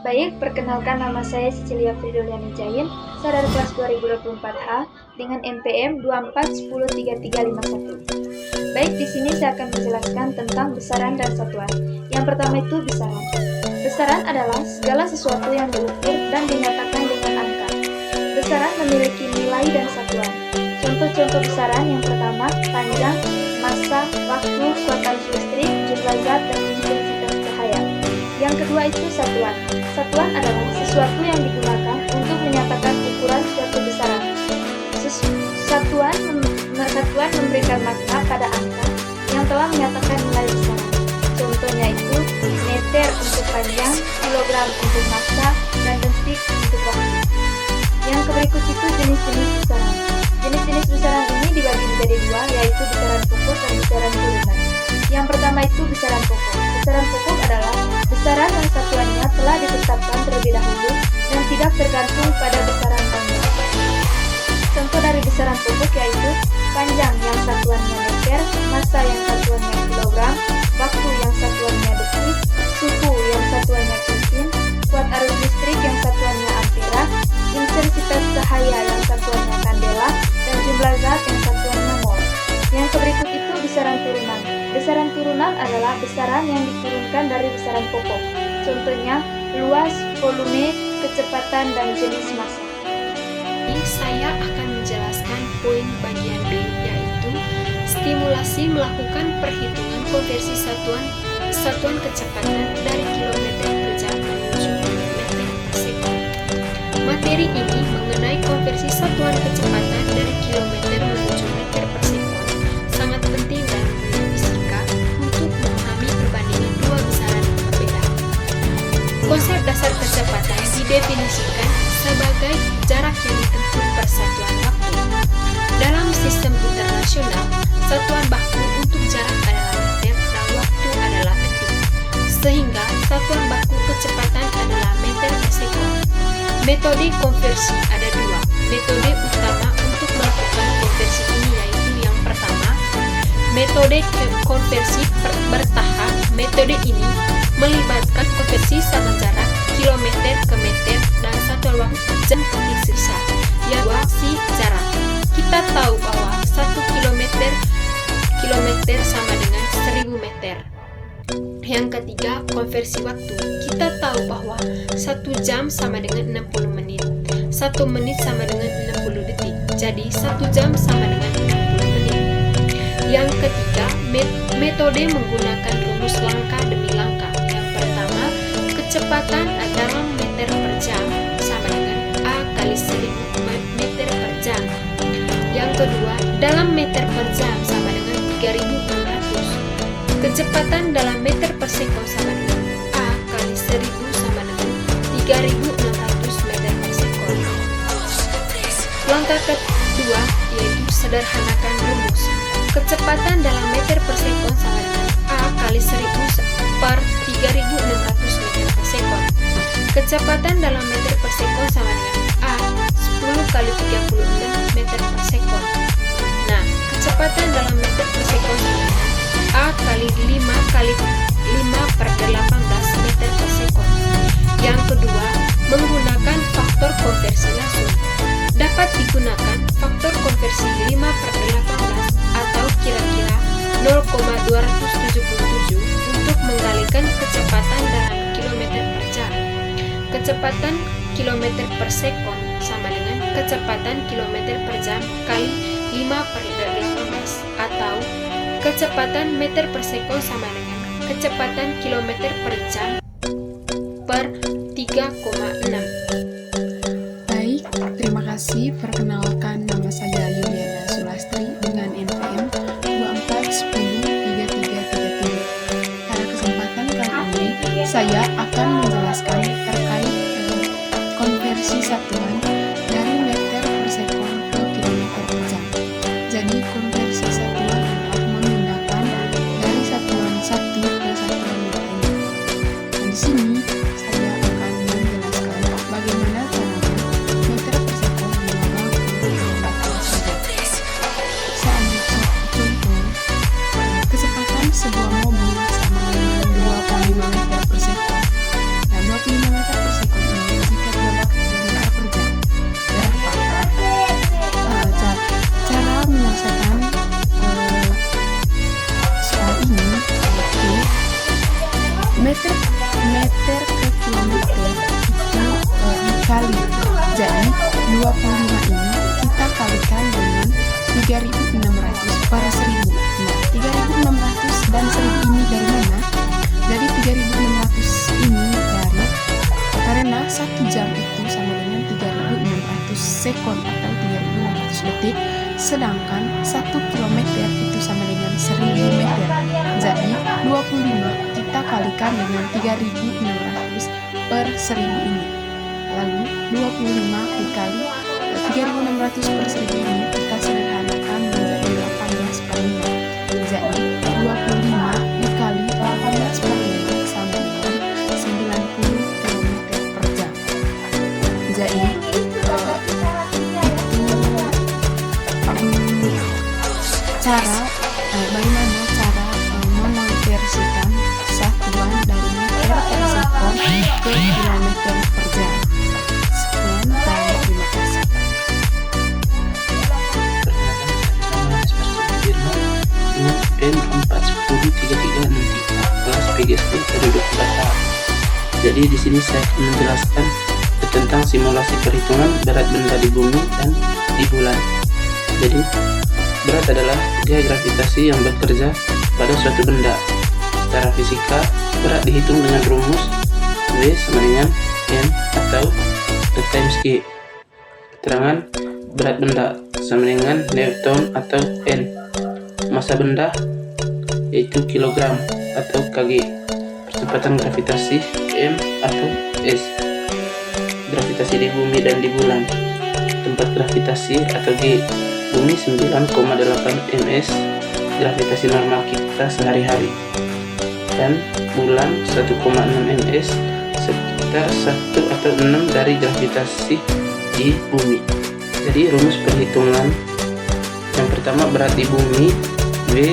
Baik, perkenalkan nama saya Cecilia Fridoliani Jain, Sadar kelas 2024H dengan NPM 24103351. Baik, di sini saya akan menjelaskan tentang besaran dan satuan. Yang pertama itu besaran. Besaran adalah segala sesuatu yang diukur dan dinyatakan dengan angka. Besaran memiliki nilai dan satuan. Contoh-contoh besaran yang pertama, panjang, massa, waktu, kuat arus listrik, jumlah zat, dan intensitas cahaya. Yang kedua itu satuan. Satuan adalah sesuatu yang digunakan untuk menyatakan ukuran suatu besaran. Satuan memberikan makna pada angka yang telah menyatakan nilai besaran. Contohnya itu meter untuk panjang, kilogram untuk massa, dan detik untuk waktu. Yang berikut itu jenis-jenis besaran. Jenis-jenis besaran ini dibagi menjadi dua, yaitu besaran pokok dan besaran turunan. Yang pertama itu besaran pokok. Besaran pokok adalah besaran yang satuannya telah ditetapkan terlebih dahulu dan tidak tergantung pada besaran panjang. Contoh dari besaran pokok yaitu panjang yang satuannya meter, massa yang satuannya kilogram, waktu yang satuannya detik, suhu yang satuannya kelvin, kuat arus listrik yang satuannya ampere, intensitas cahaya yang satuannya kandela, dan jumlah zat yang satuannya mol. Yang berikut itu besaran turunan. Besaran turunan adalah besaran yang diturunkan dari besaran pokok. Contohnya luas, volume, kecepatan, dan jenis massa. Saya akan menjelaskan poin bagian B, yaitu stimulasi melakukan perhitungan konversi satuan kecepatan dari kilometer per jam menuju meter per sekon. Materi ini mengenai konversi satuan kecepatan dari kilometer menuju meter per sekon sangat penting dalam dunia fisika untuk memahami perbandingan dua besaran yang berbeda. Konsep dasar kecepatan didefinisikan sebagai jarak yang ditempuh per satuan waktu. Dalam sistem internasional, satuan baku untuk jarak adalah meter dan waktu adalah detik, sehingga satuan baku kecepatan adalah meter per sekon. Metode konversi ada dua. Metode utama untuk melakukan konversi ini yaitu yang pertama, metode konversi bertahap. Metode ini melibatkan konversi sama jarak kilometer ke meter dan satuan waktu jam ke sisa, yaitu si jarak. Kita tahu bahwa 1 kilometer sama dengan 1000 meter. Yang ketiga, konversi waktu. Kita tahu bahwa 1 jam sama dengan 60 menit, 1 menit sama dengan 60 detik. Jadi 1 jam sama dengan 60 menit. Yang ketiga, metode menggunakan rumus langkah demi langkah. Yang pertama, kecepatan dalam meter per jam sama dengan A kali 1000 meter per jam. Yang kedua, dalam meter per jam sama dengan 3600. Kecepatan dalam meter per sekon sama dengan A kali 1000 sama dengan 3600 meter per sekon. Langkah kedua yaitu sederhanakan rumus. Kecepatan dalam meter per sekon sama dengan A kali 1000 per 3600 meter per sekon. Kecepatan dalam meter per sekon sama dengan A 10 kali 36 meter per sekon. Nah, kecepatan dalam meter per sekon sama dengan A kali 5 kali 5 per 18 meter per sekon. Yang kedua, menggunakan faktor konversi langsung. Dapat digunakan faktor konversi 5 per 18 atau kira-kira 0,277 untuk menggalikan kecepatan dalam kilometer per jam. Kecepatan kilometer per sekon sama dengan kecepatan kilometer per jam kali 5 per 18 atau kecepatan meter per sekon sama dengan kecepatan kilometer per jam per 3,6. Baik, terima kasih. Perkenalkan, nama saya Yuliana Sulastri dengan NPM 24103333. Pada kesempatan kali ini, saya akan menjelaskan terkait konversi satuan dari meter per sekon ke kilometer per jam. Jadi, konversi satuan adalah menggunakan dari satuan satu ke satuan lain. Dan di sini saya akan menjelaskan bagaimana caranya meter per sekon diubah ke kilometer per jam. Saya ambil contoh, kecepatan sebuah mobil sama dengan 25 meter per sekon. Nah, 25 dikali. Jadi 25 ini kita kalikan dengan 3.600 per 1000. Nah, 3.600 dan 1000 ini dari mana? Dari 3.600 ini dari, karena 1 jam itu sama dengan 3.600 sekon atau 3.600 detik, sedangkan 1 kilometer itu sama dengan 1000 meter. Jadi 25 kita kalikan dengan 3.600 per 1000 ini. Lalu 25 dikali 3.600 per 1000 ini kita sederhanakan menjadi 18 per 5. Jadi 25 dikali 18 per 5 sama dengan 90 km per jam. Jadi cara bagaimana cara mengonversikan satuan dari meter per sekon ke kilometer per jam. Sekian dan terima kasih. Jadi di sini saya akan menjelaskan tentang simulasi perhitungan berat benda di bumi dan di bulan. Jadi berat adalah gaya gravitasi yang bekerja pada suatu benda. Secara fisika, berat dihitung dengan rumus V sama dengan M atau E times G. Keterangan berat benda sama dengan Newton atau N. Massa benda yaitu kilogram atau kg. Percepatan gravitasi M atau S. Gravitasi di bumi dan di bulan. Tempat gravitasi atau G. Bumi 9,8 ms, gravitasi normal kita sehari-hari, dan bulan 1,6 ms, sekitar 1 atau 6 dari gravitasi di bumi. Jadi rumus perhitungan yang pertama, berat di bumi V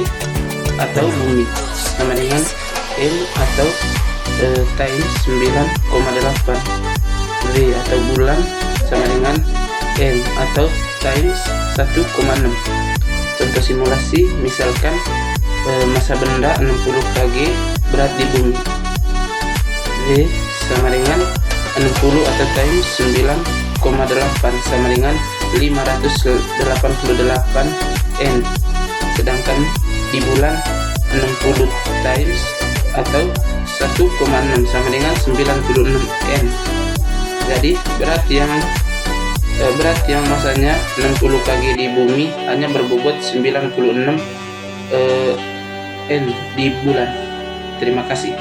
atau bumi sama dengan M atau times 9,8, V atau bulan sama dengan M atau times 1,6. Contoh simulasi, misalkan massa benda 60 kg, berat di bumi. V sama dengan 60 atau times 9,8 sama dengan 588 N. Sedangkan di bulan 60 times atau 1,6 sama dengan 96 N. Jadi berat yang masanya 60 kg di bumi hanya berbobot 96 N di bulan. Terima kasih.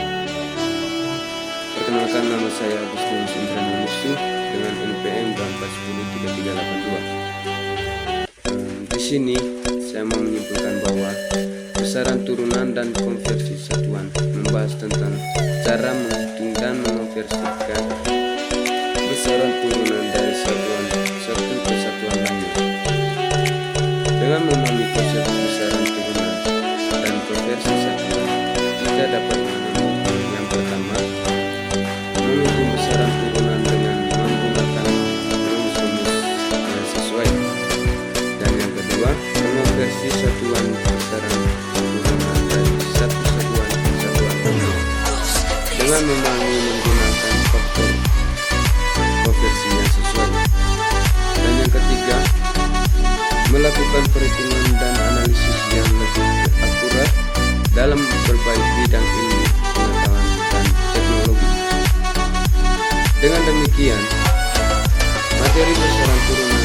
Perkenalkan, nama saya Agustinus Indranusu dengan NPM 4103382. Di sini saya mau menyimpulkan bahwa besaran turunan dan konversi satuan, membahas tentang cara menghitung dan mengonversikan besaran turunan dari satuan satu ke satuan lainnya. Dengan memahami konsep besaran turunan dan konversi satuan, kita dapat menentukan yang pertama, menghitung besaran turunan dengan menggunakan rumus-rumus yang sesuai, dan yang kedua, mengonversi satuan besaran turunan dari satu satuan ke satuan lainnya dengan memahami menggunakan faktor konversi yang sesuai. Dan yang ketiga, melakukan perhitungan dan analisis yang lebih akurat dalam berbagai bidang ilmu, pengetahuan, dan teknologi. Dengan demikian, materi besaran turunan